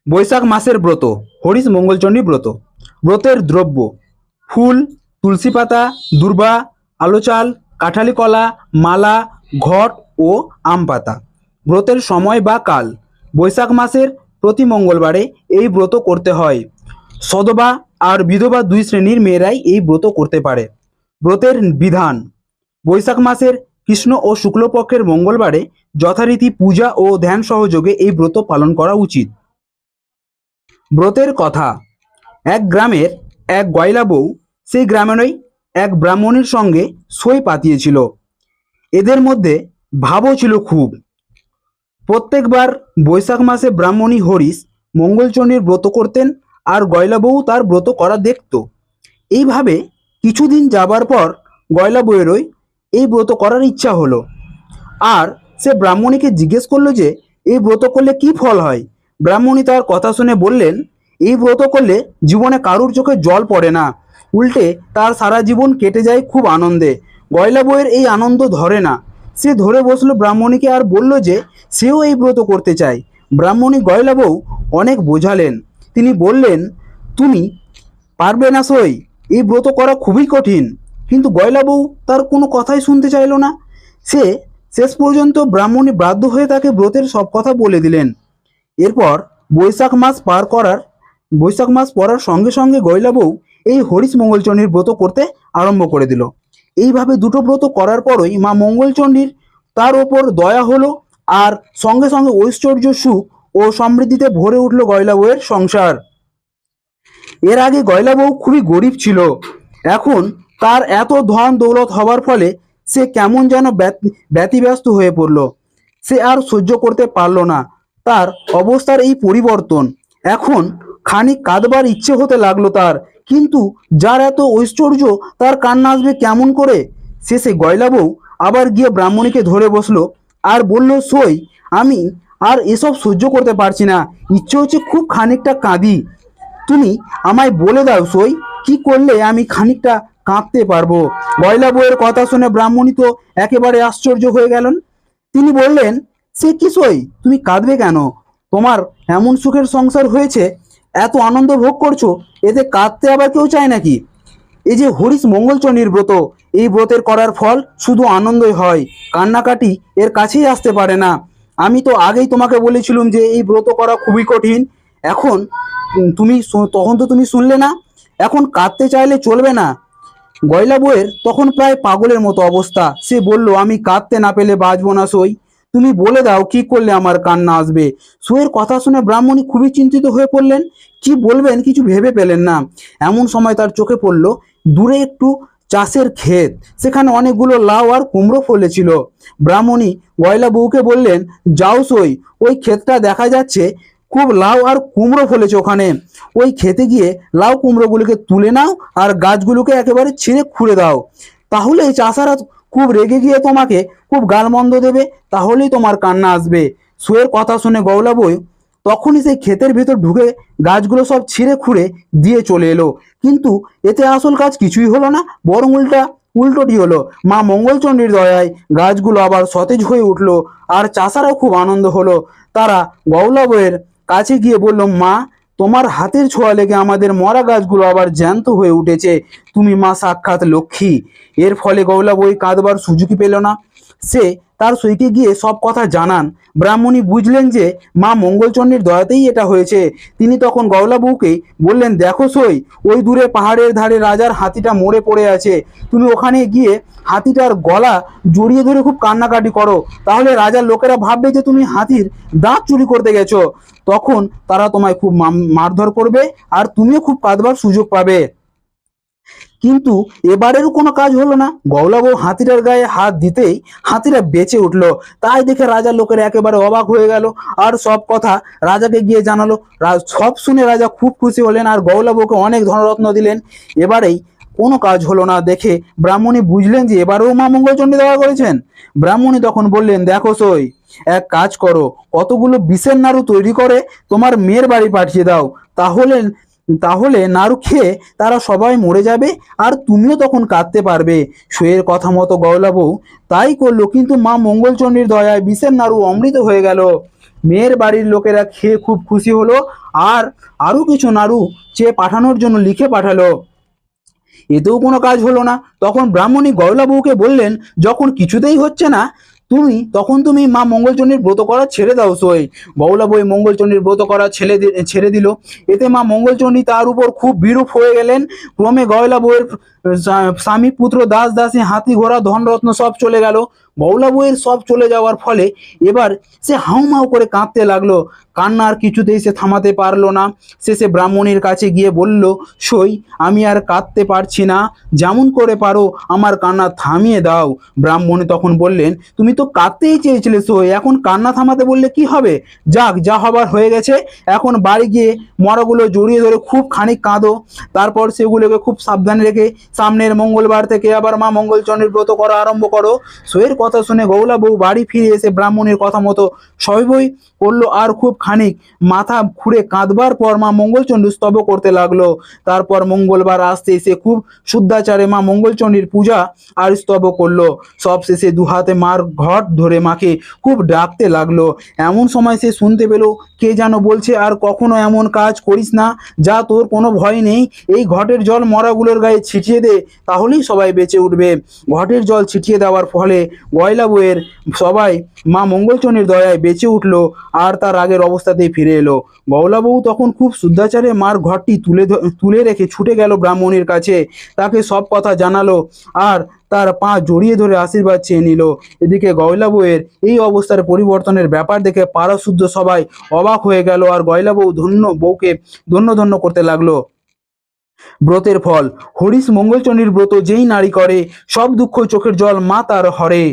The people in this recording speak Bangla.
বৈশাখ মাসের ব্রত, হরিশ মঙ্গলচণ্ডী ব্রত। ব্রতের দ্রব্য: ফুল, তুলসী পাতা, দূর্বা, আলো চাল, কাঁঠালি কলা, মালা, ঘট ও আম পাতা। ব্রতের সময় বা কাল: বৈশাখ মাসের প্রতি মঙ্গলবারে এই ব্রত করতে হয়। সধবা আর বিধবা দুই শ্রেণীর মেয়েরাই এই ব্রত করতে পারে। ব্রতের বিধান: বৈশাখ মাসের কৃষ্ণ ও শুক্লপক্ষের মঙ্গলবারে যথারীতি পূজা ও ধ্যান সহযোগে এই ব্রত পালন করা উচিত। ব্রতের কথা: এক গ্রামের এক গয়লা বউ সেই গ্রামেরই এক ব্রাহ্মণীর সঙ্গে সই পাতিয়েছিল। এদের মধ্যে ভাবও ছিল খুব। প্রত্যেকবার বৈশাখ মাসে ব্রাহ্মণী হরিশ মঙ্গলচণ্ডীর ব্রত করতেন আর গয়লা বউ তার ব্রত করা দেখত। এইভাবে কিছুদিন যাবার পর গয়লা বউয়েরই এই ব্রত করার ইচ্ছা হলো, আর সে ব্রাহ্মণীকে জিজ্ঞেস করলো যে এই ব্রত করলে কি ফল হয়। ব্রাহ্মণী তার কথা শুনে বললেন, এই ব্রত করলে জীবনে কারুর চোখে জল পড়ে না, উল্টে তার সারা জীবন কেটে যায় খুব আনন্দে। গয়লা বউয়ের এই আনন্দ ধরে না, সে ধরে বসলো ব্রাহ্মণীকে আর বলল যে সেও এই ব্রত করতে চায়। ব্রাহ্মণী গয়লা বউ অনেক বোঝালেন। তিনি বললেন, তুমি পারবে না সই, এই ব্রত করা খুবই কঠিন। কিন্তু গয়লা বউ তার কোনো কথাই শুনতে চাইল না। সে শেষ পর্যন্ত ব্রাহ্মণী বাধ্য হয়ে তাকে ব্রতের সব কথা বলে দিলেন। এরপর বৈশাখ মাস পড়ার সঙ্গে সঙ্গে গয়লা বউ এই হরিশ মঙ্গলচণ্ডীর ব্রত করতে আরম্ভ করে দিল। এইভাবে দুটো ব্রত করার পরই মা মঙ্গলচণ্ডীর তার ওপর দয়া হলো, আর সঙ্গে সঙ্গে ঐশ্বর্য, সুখ ও সমৃদ্ধিতে ভরে উঠল গয়লা বউয়ের সংসার। এর আগে গয়লা বউ খুবই গরিব ছিল। এখন তার এত ধন দৌলত হবার ফলে সে কেমন যেন ব্যতিব্যস্ত হয়ে পড়ল। সে আর সহ্য করতে পারল না তার অবস্থার এই পরিবর্তন। এখন খানিক কাঁদবার ইচ্ছে হতে লাগলো তার, কিন্তু যার এত ঐশ্বর্য তার কান্না আসবে কেমন করে। শেষে গয়লা বউ আবার গিয়ে ব্রাহ্মণীকে ধরে বসলো আর বলল, সই, আমি আর এসব সহ্য করতে পারছি না, ইচ্ছে হচ্ছে খুব খানিকটা কাঁদি। তুমি আমায় বলে দাও সই, কি করলে আমি খানিকটা কাঁদতে পারবো। গয়লা বউয়ের কথা শুনে ব্রাহ্মণী তো একেবারে আশ্চর্য হয়ে গেলেন। তিনি বললেন, সে কি সই, তুমি কাঁদবে কেন? তোমার এমন সুখের সংসার হয়েছে, এত আনন্দ ভোগ করছো, এতে কাঁদতে আবার কেউ চায় নাকি? এই যে হরিশ মঙ্গলচণ্ডীর ব্রত, এই ব্রতের করার ফল শুধু আনন্দই হয়, কান্নাকাটি এর কাছেই আসতে পারে না। আমি তো আগেই তোমাকে বলেছিলাম যে এই ব্রত করা খুবই কঠিন। এখন তখন তো তুমি শুনলে না। এখন কাঁদতে চাইলে চলবে না। গয়লা বউয়ের তখন প্রায় পাগলের মতো অবস্থা। সে বলল, আমি কাঁদতে না পেলে বাঁচবো না সই, তুমি বলে দাও কি করলে আমার কান্না আসবে। সইয়ের কথা শুনে ব্রাহ্মণী খুবই চিন্তিত হয়ে পড়লেন। কি বলবেন কিছু ভেবে পেলেন না। এমন সময় তার চোখে পড়ল দূরে একটু চাষের ক্ষেত, সেখানে অনেকগুলো লাউ আর কুমড়ো ফলেছিল। ব্রাহ্মণী গয়লা বউকে বললেন, যাও সই, ওই ক্ষেতটা দেখা যাচ্ছে খুব লাউ আর কুমড়ো ফলেছে, ওখানে ওই খেতে গিয়ে লাউ কুমড়োগুলোকে তুলে নাও আর গাছগুলোকে একেবারে ছিঁড়ে খুঁড়ে দাও। তাহলে এই চাষারা খুব রেগে গিয়ে তোমাকে খুব গালমন্দ দেবে, তাহলেই তোমার কান্না আসবে। সুয়ের কথা শুনে গয়লা বউ তখনই সেই ক্ষেতের ভিতর ঢুকে গাছগুলো সব ছিঁড়ে খুঁড়ে দিয়ে চলে এলো। কিন্তু এতে আসল কাজ কিছুই হলো না, বরং উল্টোটি হলো। মা মঙ্গলচণ্ডীর দয়ায় গাছগুলো আবার সতেজ হয়ে উঠলো, আর চাষারাও খুব আনন্দ হলো। তারা গয়লা বউয়ের কাছে গিয়ে বলল, মা, তোমার হাতের ছোঁয়া লেগে আমাদের মরা গাছগুলো আবার জ্যান্ত হয়ে উঠেছে, তুমি মা সাক্ষাৎ লক্ষ্মী। এর ফলে গয়লা বউ কাঁদবার সুযোগই পেল না। সে তার সইকে গিয়ে সব কথা জানান। ব্রাহ্মণী বুঝলেন যে মা মঙ্গলচণ্ডীর দয়াতেই এটা হয়েছে। তিনি তখন গয়লা বউকে বললেন, দেখো সই, ওই দূরে পাহাড়ের ধারে রাজার হাতিটা মরে পড়ে আছে, তুমি ওখানে গিয়ে হাতিটার গলা জড়িয়ে ধরে খুব কান্নাকাটি করো, তাহলে রাজার লোকেরা ভাববে যে তুমি হাতির দাঁত চুরি করতে গেছো। তখন তারা তোমায় খুব মারধর করবে আর তুমিও খুব কাঁদবার সুযোগ পাবে। কিন্তু এবারেরও কোনো কাজ হলো না। গয়লা বউ হাতিটার গায়ে হাত দিতেই হাতিটা বেঁচে উঠলো। তাই দেখে রাজার লোকেরা একেবারে অবাক হয়ে গেল আর সব কথা রাজাকে গিয়ে জানালো। সব শুনে রাজা খুব খুশি হলেন আর গয়লা বউকে অনেক ধনরত্ন দিলেন। এবারেই কোনো কাজ হলো না দেখে ব্রাহ্মণী বুঝলেন যে এবারেও মা মঙ্গলচণ্ডী দয়া করেছেন। ব্রাহ্মণী তখন বললেন, দেখো সই, এক কাজ করো, কতগুলো বিষের নাড়ু তৈরি করে তোমার মেয়ের বাড়ি পাঠিয়ে দাও, তাহলে তাহলে নাড়ু খেয়ে তারা সবাই মরে যাবে আর তুমিও তখন কাঁদতে পারবে। সইয়ের কথা মতো গয়লা বউ তাই করলো, কিন্তু মা মঙ্গলচণ্ডীর দয়ায় বিষের নাড়ু অমৃত হয়ে গেল। মেয়ের বাড়ির লোকেরা খেয়ে খুব খুশি হলো আর আরো কিছু নাড়ু চেয়ে পাঠানোর জন্য লিখে পাঠালো। এতেও কোনো কাজ হলো না। তখন ব্রাহ্মণী গয়লা বউকে বললেন, যখন কিছুতেই হচ্ছে না তুমি মা মঙ্গলচণ্ডীর ব্রত করা ছেড়ে দাও। সই গৌলা বই মঙ্গলচণ্ডীর ব্রত করা ছেড়ে দিল। এতে মা মঙ্গলচণ্ডী তার উপর খুব বিরূপ হয়ে গেলেন। ক্রমে গয়লা বউয়ের স্বামী পুত্র দাস দাসী হাতি ঘোড়া ধনরত্ন সব চলে গেল। গৌলা বউয়ের সব চলে যাওয়ার ফলে এবার সে হাউমাউ করে কাঁদতে লাগলো। কান্না আর কিছুতেই সে থামাতে পারলো না। শেষে ব্রাহ্মণীর কাছে গিয়ে বলল, সই আমি আর কাঁদতে পারছি না, যেমন করে পারো আমার কান্না থামিয়ে দাও। ব্রাহ্মণী তখন বললেন, তুমি তো কাঁদতেই চেয়েছিলে সই, এখন কান্না থামাতে বললে কি হবে? যাক, যা হবার হয়ে গেছে, এখন বাড়ি গিয়ে মরাগুলো জড়িয়ে ধরে খুব খানিক কাঁদো, তারপর সেগুলোকে খুব সাবধানে রেখে সামনের মঙ্গলবার থেকে আবার মা মঙ্গলচণ্ডীর ব্রত করা আরম্ভ করো। সইয়ের কথা শুনে গৌলা বউ বাড়ি ফিরে এসে ব্রাহ্মণীর কথা মতো সবই করলো আর খুব খানিক মাথা খুঁড়ে কাঁদবার পর মা মঙ্গলচণ্ডী স্তব করতে লাগলো। তারপর মঙ্গলবার আসতে এসে খুব শুদ্ধাচারে মা মঙ্গলচণ্ডীর পূজা আর স্তব করলো। সব শেষে দুহাতে মার ঘট ধরে মাকে খুব ডাকতে লাগলো। এমন সময় সে শুনতে পেল কে যেন বলছে, আর কখনো এমন কাজ করিস না, যা তোর কোনো ভয় নেই, এই ঘটের জল মরাগুলোর গায়ে ছিটিয়ে দে, তাহলেই সবাই বেঁচে উঠবে। ঘটের জল ছিটিয়ে দেওয়ার ফলে গয়লা বউয়ের সবাই মা মঙ্গলচণ্ডীর দয়ায় বেঁচে উঠলো আর তার আগের অবস্থাতেই ফিরে এলো। গৌলা বউ তখন খুব শুদ্ধাচারে মার ঘরটি তুলে রেখে ছুটে গেল ব্রাহ্মণীর কাছে, তাকে সব কথা জানালো আর তার পা জড়িয়ে ধরে আশীর্বাদ চেয়ে নিল। এদিকে গয়লা বউয়ের এই অবস্থার পরিবর্তনের ব্যাপার দেখে পাড়াশুদ্ধ সবাই অবাক হয়ে গেল আর গয়লা বউকে ধন্য ধন্য করতে লাগলো। ব্রতের ফল। হরিশ মঙ্গলচণ্ডীর ব্রত যেই নারী করে, সব দুঃখ চোখের জল মা তার হরে।